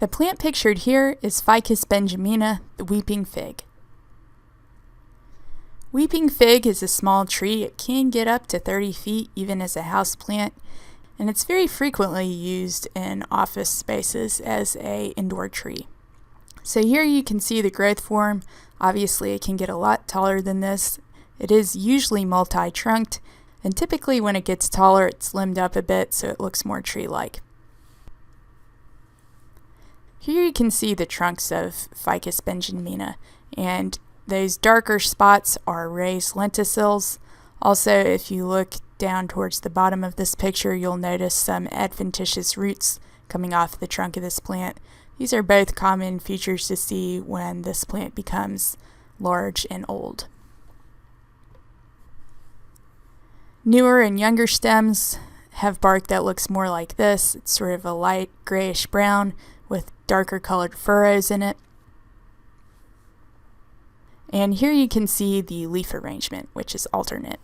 The plant pictured here is Ficus benjamina, the weeping fig. Weeping fig is a small tree. It can get up to 30 feet even as a house plant, and it's very frequently used in office spaces as an indoor tree. So here you can see the growth form. Obviously it can get a lot taller than this. It is usually multi-trunked, and typically when it gets taller it's limbed up a bit so it looks more tree-like. Here you can see the trunks of Ficus benjamina, and those darker spots are raised lenticels. Also, if you look down towards the bottom of this picture, you'll notice some adventitious roots coming off the trunk of this plant. These are both common features to see when this plant becomes large and old. Newer and younger stems have bark that looks more like this. It's sort of a light grayish brown with darker colored furrows in it. And here you can see the leaf arrangement, which is alternate.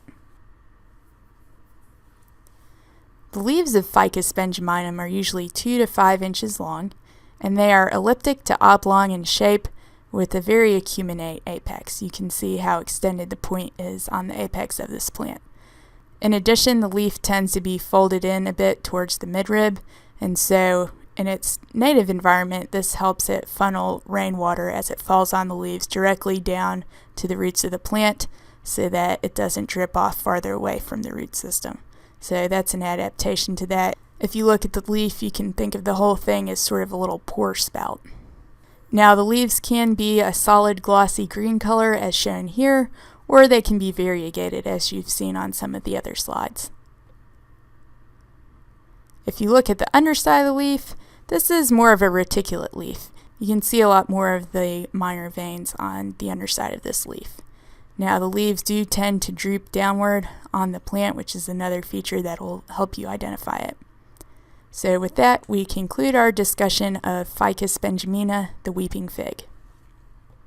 The leaves of Ficus benjaminum are usually 2 to 5 inches long, and they are elliptic to oblong in shape with a very acuminate apex. You can see how extended the point is on the apex of this plant. In addition, the leaf tends to be folded in a bit towards the midrib, and so in its native environment, this helps it funnel rainwater as it falls on the leaves directly down to the roots of the plant so that it doesn't drip off farther away from the root system. So that's an adaptation to that. If you look at the leaf, you can think of the whole thing as sort of a little pore spout. Now the leaves can be a solid glossy green color as shown here, or they can be variegated as you've seen on some of the other slides. If you look at the underside of the leaf, this is more of a reticulate leaf. You can see a lot more of the minor veins on the underside of this leaf. Now the leaves do tend to droop downward on the plant, which is another feature that will help you identify it. So with that, we conclude our discussion of Ficus benjamina, the weeping fig.